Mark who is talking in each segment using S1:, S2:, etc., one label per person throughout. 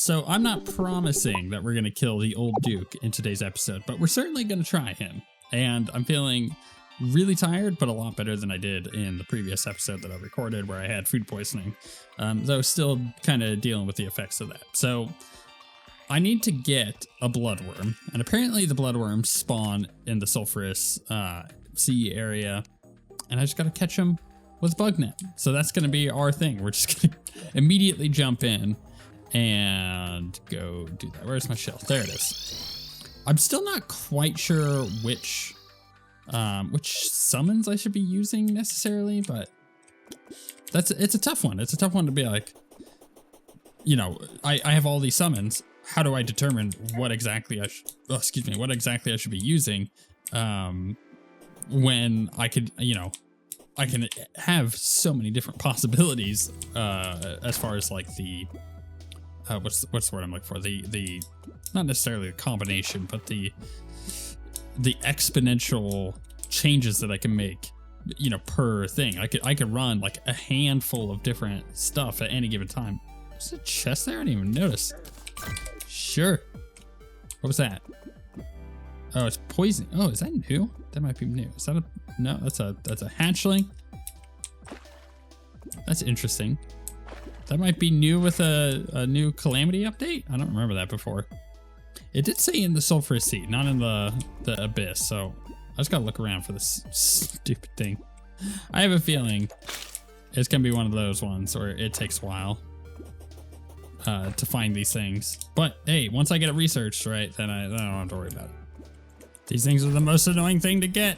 S1: So I'm not promising that we're going to kill the old Duke in today's episode, but we're certainly going to try him. And I'm feeling really tired, but a lot better than I did in the previous episode that I recorded where I had food poisoning. Though still kind of dealing with the effects of that. So I need to get a bloodworm, and apparently the bloodworms spawn in the sulfurous sea area, and I just got to catch them with bug net. So that's going to be our thing. We're just going to immediately jump in and go do that. Where's my shell? There it is. I'm still not quite sure which summons I should be using necessarily, but it's a tough one. It's a tough one to be like, you know, I have all these summons. How do I determine what exactly I should be using when I could, you know, I can have so many different possibilities as far as like the what's the word I'm looking for? The not necessarily a combination, but the exponential changes that I can make, you know, per thing. I could run like a handful of different stuff at any given time. There's a chest there? I didn't even notice. Sure. What was that? Oh, it's poison. Oh, is that new? That might be new. Is that no? That's a hatchling. That's interesting. That might be new with a new Calamity update. I don't remember that before. It did say in the sulfurous sea, not in the abyss. So I just gotta look around for this stupid thing. I have a feeling it's gonna be one of those ones where it takes a while to find these things. But hey, once I get it researched, right, then I don't have to worry about it. These things are the most annoying thing to get.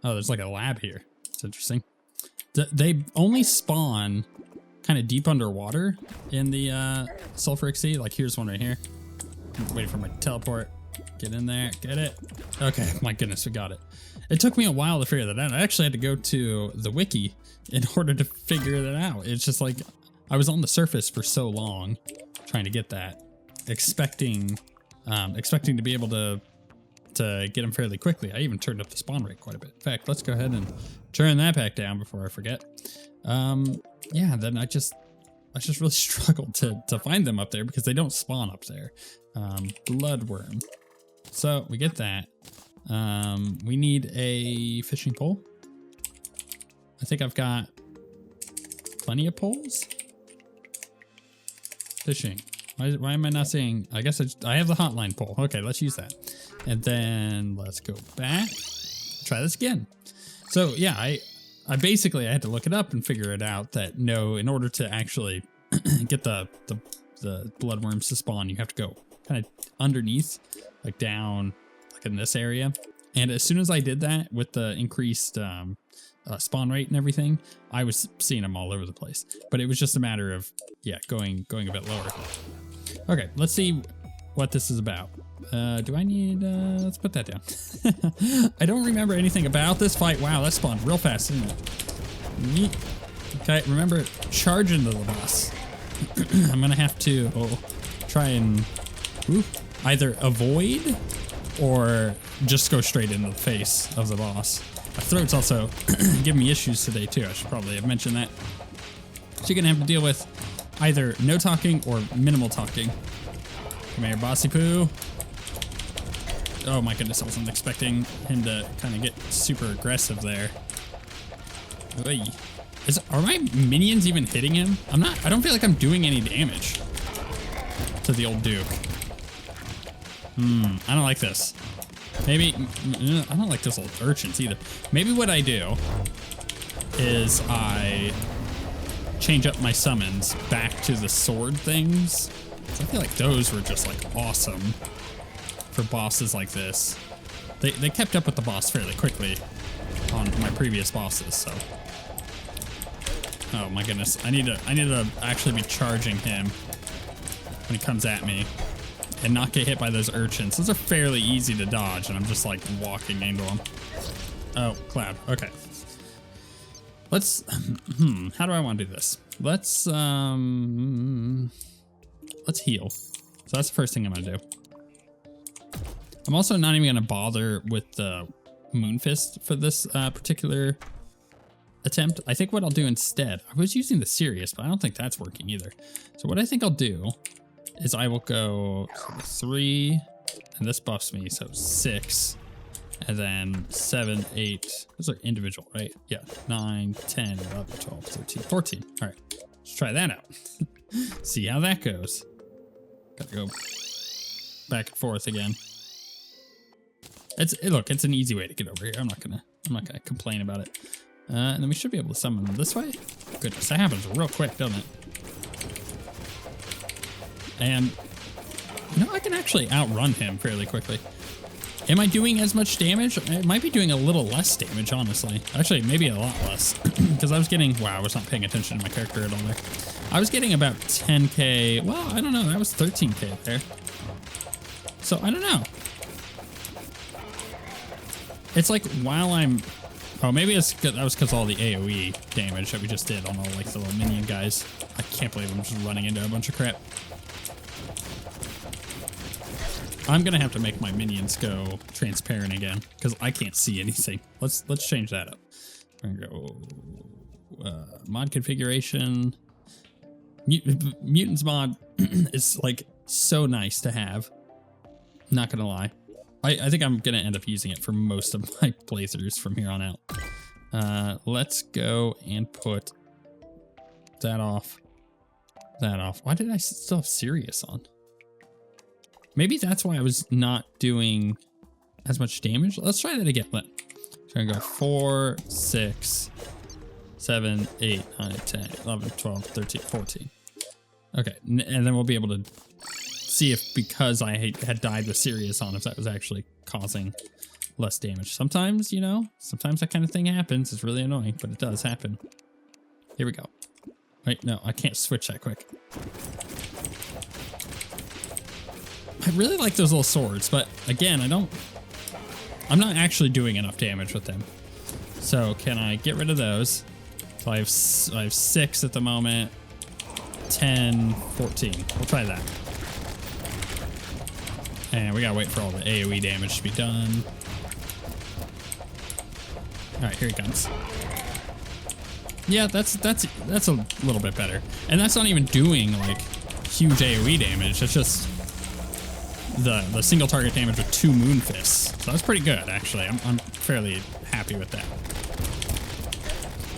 S1: Oh, there's like a lab here. It's interesting. They only spawn kind of deep underwater in the sulfuric sea. Like here's one right here. I'm waiting for my teleport. Get in there, get it. Okay, my goodness, we got it. It took me a while to figure that out. I actually had to go to the wiki in order to figure that out. It's just like, I was on the surface for so long trying to get that, expecting to be able to get them fairly quickly. I even turned up the spawn rate quite a bit. In fact, let's go ahead and turn that back down before I forget. Yeah, then I just really struggled to find them up there because they don't spawn up there. Bloodworm. So we get that. We need a fishing pole. I think I've got plenty of poles. Fishing. Why am I not seeing? I guess I have the hotline pole. Okay, let's use that. And then let's go back. Try this again. So yeah, I basically I had to look it up and figure it out that no, in order to actually get the bloodworms to spawn, you have to go kind of underneath, like down, like in this area. And as soon as I did that with the increased spawn rate and everything, I was seeing them all over the place. But it was just a matter of, yeah, going a bit lower. Okay, let's see what this is about. Do I need, let's put that down. I don't remember anything about this fight. Wow, that spawned real fast, didn't it? Neat. Okay, remember, charge into the boss. I'm gonna have to try and either avoid or just go straight into the face of the boss. My throat's also giving me issues today too. I should probably have mentioned that. So you're gonna have to deal with either no talking or minimal talking. Come here, bossy poo. Oh my goodness, I wasn't expecting him to kind of get super aggressive there. Oy. Are my minions even hitting him? I don't feel like I'm doing any damage to the old Duke. I don't like this. Maybe, I don't like this old urchins either. Maybe what I do is I change up my summons back to the sword things. I feel like those were just like awesome for bosses like this. They kept up with the boss fairly quickly on my previous bosses, so. Oh my goodness, I need to actually be charging him when he comes at me and not get hit by those urchins. Those are fairly easy to dodge, and I'm just like walking into them. Oh, cloud. Okay. Let's, how do I want to do this? Let's heal. So that's the first thing I'm gonna do. I'm also not even gonna bother with the Moonfist for this particular attempt. I think what I'll do instead, I was using the Sirius, but I don't think that's working either. So what I think I'll do is I will go 3, and this buffs me, so 6, and then 7, 8. Those are individual, right? Yeah, 9, 10, 11, 12, 13, 14. All right, let's try that out. See how that goes. Gotta go back and forth again. Look, it's an easy way to get over here. I'm not gonna complain about it. And then we should be able to summon them this way. Goodness, that happens real quick, doesn't it? And you know, I can actually outrun him fairly quickly. Am I doing as much damage? I might be doing a little less damage, honestly. Actually, maybe a lot less. Because I was getting, wow, I was not paying attention to my character at all there. I was getting about 10k. Well, I don't know. That was 13k there. So I don't know. It's like while I'm, oh, maybe that was because all the AoE damage that we just did on all like the little minion guys. I can't believe I'm just running into a bunch of crap. I'm gonna have to make my minions go transparent again because I can't see anything. Let's change that up. We're gonna go mod configuration. Mutants mod is like so nice to have. Not gonna lie. I think I'm gonna end up using it for most of my playthroughs from here on out. Let's go and put that off. That off. Why did I still have Sirius on? Maybe that's why I was not doing as much damage. Let's try that again. So I'm gonna go 4, 6, 7, 8, 9, 10, 11, 12, 13, 14. Okay, and then we'll be able to see if because I had died with Sirius on, if that was actually causing less damage. Sometimes, you know, sometimes that kind of thing happens. It's really annoying, but it does happen. Here we go. Wait, no, I can't switch that quick. I really like those little swords, but again, I'm not actually doing enough damage with them. So can I get rid of those? So I have 6 at the moment, 10, 14. We'll try that. And we gotta wait for all the AoE damage to be done. All right, here he comes. Yeah, that's a little bit better. And that's not even doing like huge AoE damage. It's just the single target damage with 2 moon fists. So that's pretty good, actually. I'm fairly happy with that.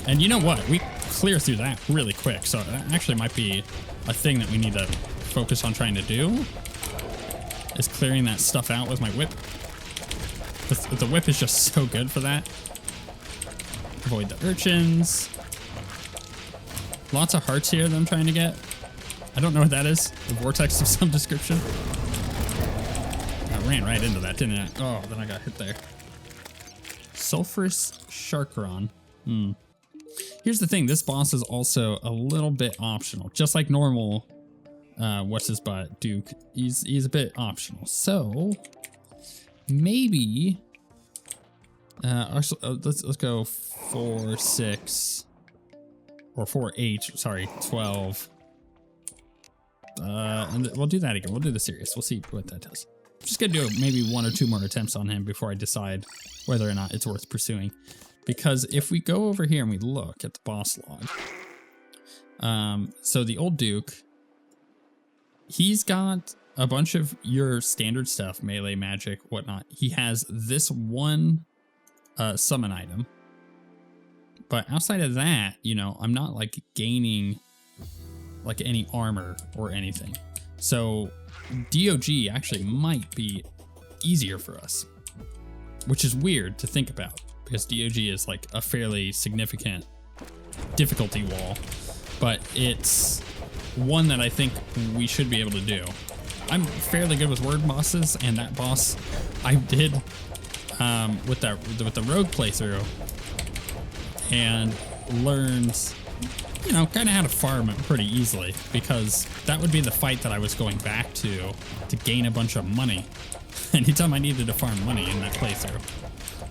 S1: And you know what? We clear through that really quick. So that actually might be a thing that we need to focus on trying to do, is clearing that stuff out with my whip. The whip is just so good for that. Avoid the urchins. Lots of hearts here that I'm trying to get. I don't know what that is. A vortex of some description. I ran right into that, didn't I? Oh, then I got hit there. Sulphurous Sharkron. Here's the thing. This boss is also a little bit optional. Just like normal, what's his butt, Duke. He's a bit optional. So maybe let's go 4, 6, or 4, 8. Sorry, 12. And we'll do that again. We'll do the Sirius. We'll see what that does. I'm just gonna do maybe 1 or 2 more attempts on him before I decide whether or not it's worth pursuing. Because if we go over here and we look at the boss log, so the old Duke, he's got a bunch of your standard stuff, melee, magic, whatnot. He has this one summon item. But outside of that, you know, I'm not like gaining like any armor or anything. So DOG actually might be easier for us, which is weird to think about because DOG is like a fairly significant difficulty wall, but it's one that I think we should be able to do. I'm fairly good with word bosses, and that boss I did with the rogue playthrough and learned, you know, kind of how to farm it pretty easily, because that would be the fight that I was going back to gain a bunch of money anytime I needed to farm money in that playthrough.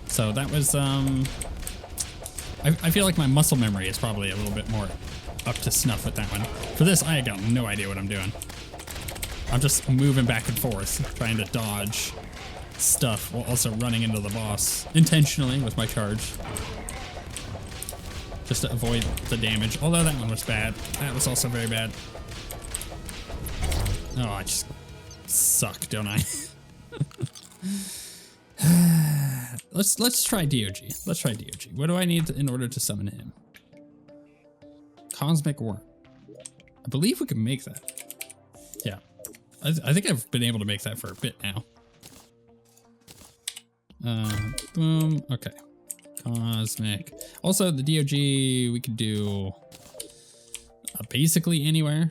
S1: So that was, I feel like my muscle memory is probably a little bit more up to snuff with that one. For this, I got no idea what I'm doing. I'm just moving back and forth, trying to dodge stuff while also running into the boss intentionally with my charge, just to avoid the damage. Although that one was bad. That was also very bad. Oh, I just suck, don't I? Let's try DOG. Let's try DOG. What do I need in order to summon him? Cosmic Worm. I believe we can make that. Yeah. I think I've been able to make that for a bit now. Boom. Okay. Cosmic. Also, the DOG we could do basically anywhere.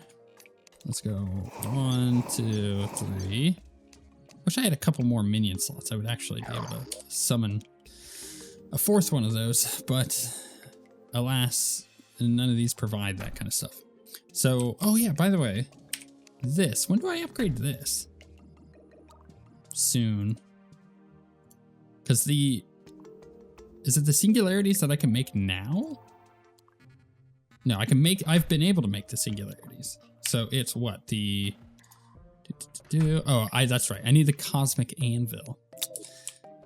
S1: Let's go 1, 2, 3. Wish I had a couple more minion slots. I would actually be able to summon a 4th one of those, but alas, none of these provide that kind of stuff. So, oh yeah, by the way, this, when do I upgrade this? Soon. Because is it the singularities that I can make now? No, I've been able to make the singularities. So it's what, that's right. I need the Cosmic Anvil.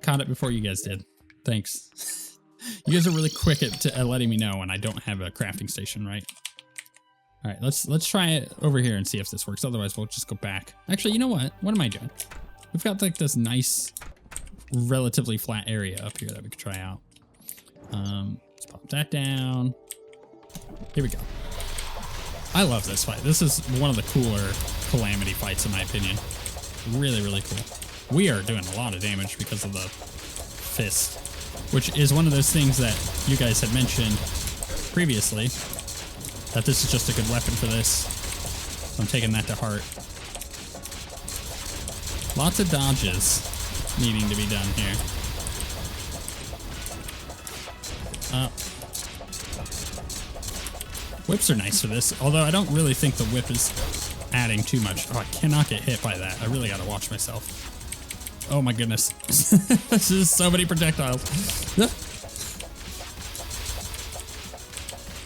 S1: Caught it before you guys did. Thanks. You guys are really quick at letting me know when I don't have a crafting station, right? All right, let's try it over here and see if this works. Otherwise, we'll just go back. Actually, you know what? What am I doing? We've got like this nice, relatively flat area up here that we could try out. Let's pop that down. Here we go. I love this fight. This is one of the cooler Calamity fights in my opinion. Really, really cool. We are doing a lot of damage because of the fist, which is one of those things that you guys had mentioned previously, that this is just a good weapon for this. So I'm taking that to heart. Lots of dodges needing to be done here. Whips are nice for this, although I don't really think the whip is adding too much. Oh, I cannot get hit by that. I really gotta watch myself. Oh my goodness. This is so many projectiles.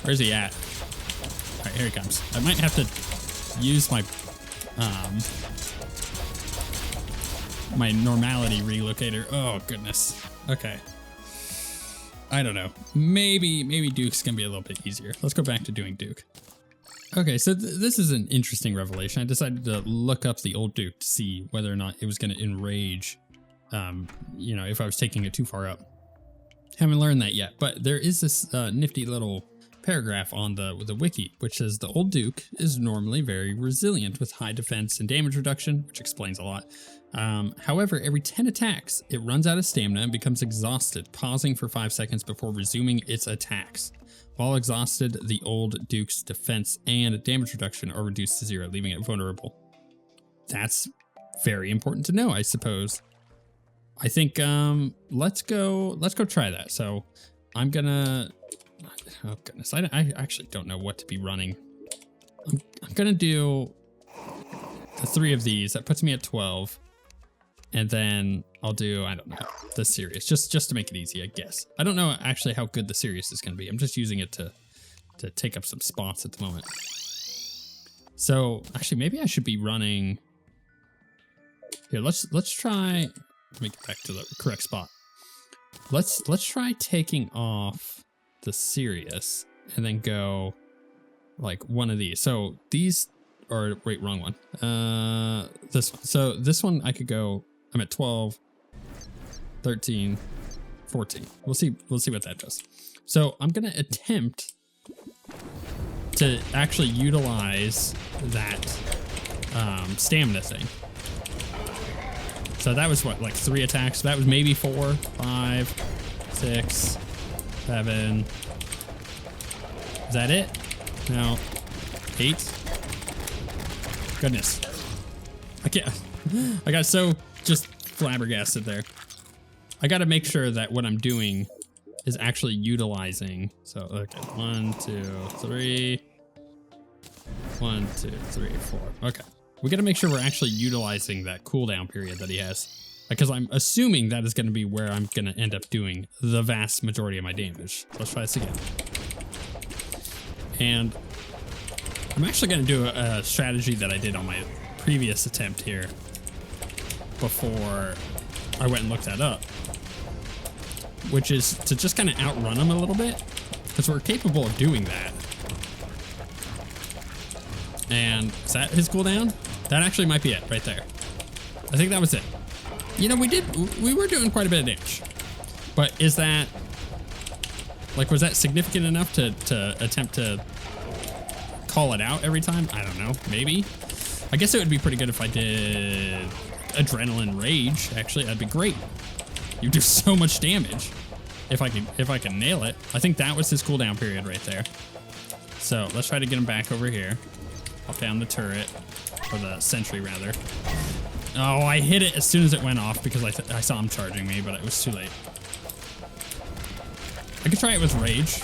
S1: Where's he at? All right, here he comes. I might have to use my my normality relocator. Oh goodness. Okay. I don't know. Maybe Duke's gonna be a little bit easier. Let's go back to doing Duke. Okay, so this is an interesting revelation. I decided to look up the old Duke to see whether or not it was gonna enrage, you know, if I was taking it too far up. Haven't learned that yet, but there is this nifty little paragraph on the wiki, which says the old Duke is normally very resilient with high defense and damage reduction, which explains a lot. However, every 10 attacks, it runs out of stamina and becomes exhausted, pausing for 5 seconds before resuming its attacks. While exhausted, the old Duke's defense and damage reduction are reduced to 0, leaving it vulnerable. That's very important to know, I suppose. I think let's go try that. So I'm gonna, oh goodness, I actually don't know what to be running. I'm gonna do the 3 of these. That puts me at 12. And then I'll do, I don't know, the Sirius, just to make it easy, I guess. I don't know actually how good the Sirius is going to be. I'm just using it to take up some spots at the moment. So actually, maybe I should be running. Here, let's try. Let me get back to the correct spot. Let's try taking off the Sirius and then go like one of these. So these, or wait, wrong one. This one. So this one I could go. I'm at 12, 13, 14. We'll see what that does. So I'm gonna attempt to actually utilize that stamina thing. So that was what, like 3 attacks? That was maybe 4, 5, 6, 7. Is that it? No. 8. Goodness. I can't. I got so just flabbergasted there. I got to make sure that what I'm doing is actually utilizing. So, okay. 1, 2, 3. 1, 2, 3, 4. Okay. We got to make sure we're actually utilizing that cooldown period that he has. Because I'm assuming that is going to be where I'm going to end up doing the vast majority of my damage. Let's try this again. And I'm actually going to do a strategy that I did on my previous attempt here before I went and looked that up, which is to just kind of outrun him a little bit, because we're capable of doing that. And is that his cooldown? That actually might be it right there. I think that was it. You know, we were doing quite a bit of damage. But is that, like, was that significant enough to attempt to call it out every time? I don't know, maybe. I guess it would be pretty good if I did Adrenaline Rage. Actually, that'd be great. You do so much damage if I can nail it. I think that was his cooldown period right there. So let's try to get him back over here. Pop down the turret, or the sentry rather. Oh, I hit it as soon as it went off because I saw him charging me, but it was too late. I could try it with Rage.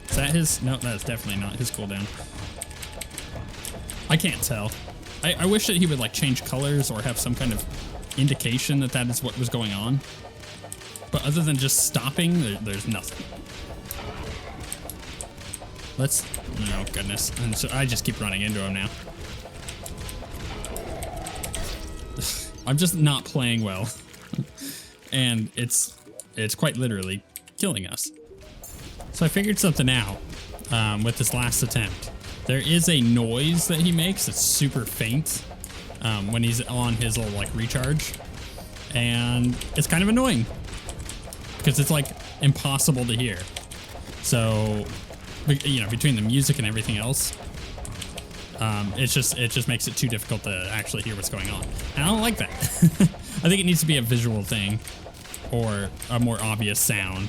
S1: Is that his? No, that is definitely not his cooldown. I can't tell. I wish that he would like change colors or have some kind of indication that that is what was going on. But other than just stopping, there's nothing. Let's, oh goodness. And so I just keep running into him now. I'm just not playing well. And it's quite literally killing us. So I figured something out with this last attempt. There is a noise that he makes that's super faint when he's on his little like recharge. And it's kind of annoying because it's like impossible to hear. So, you know, between the music and everything else, it just makes it too difficult to actually hear what's going on. And I don't like that. I think it needs to be a visual thing or a more obvious sound,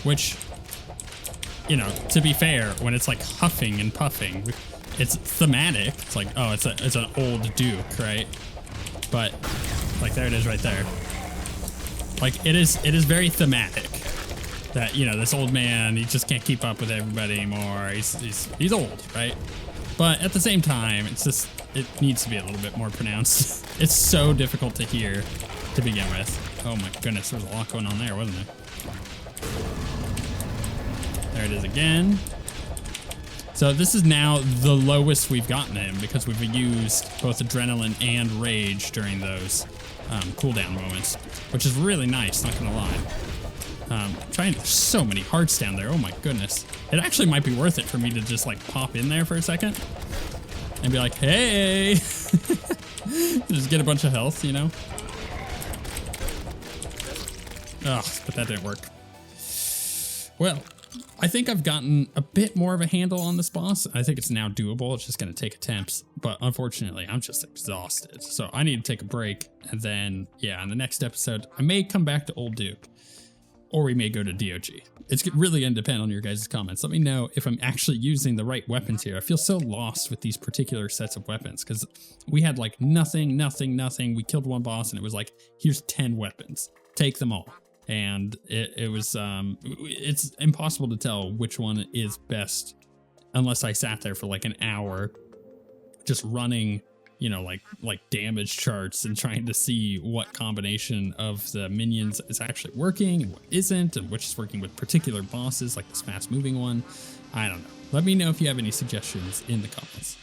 S1: which, you know, to be fair, when it's like huffing and puffing, it's thematic. It's like, oh, it's an old Duke, right? But like there it is right there. Like it is very thematic that, you know, this old man, he just can't keep up with everybody anymore. He's old, right? But at the same time, it's just, it needs to be a little bit more pronounced. It's so difficult to hear to begin with. Oh my goodness, there was a lot going on there, wasn't there? There it is again. So this is now the lowest we've gotten him because we've used both Adrenaline and Rage during those cooldown moments, which is really nice, not gonna lie. There's so many hearts down there, oh my goodness. It actually might be worth it for me to just like pop in there for a second and be like, hey, just get a bunch of health, you know? Ugh, but that didn't work. Well, I think I've gotten a bit more of a handle on this boss. I think it's now doable. It's just going to take attempts. But unfortunately, I'm just exhausted. So I need to take a break. And then, yeah, in the next episode, I may come back to Old Duke. Or we may go to DOG. It's really going to depend on your guys' comments. Let me know if I'm actually using the right weapons here. I feel so lost with these particular sets of weapons. Because we had like nothing. We killed one boss and it was like, here's 10 weapons. Take them all. And it's impossible to tell which one is best unless I sat there for like an hour just running, you know, like damage charts and trying to see what combination of the minions is actually working and what isn't, and which is working with particular bosses like this fast moving one. I don't know. Let me know if you have any suggestions in the comments.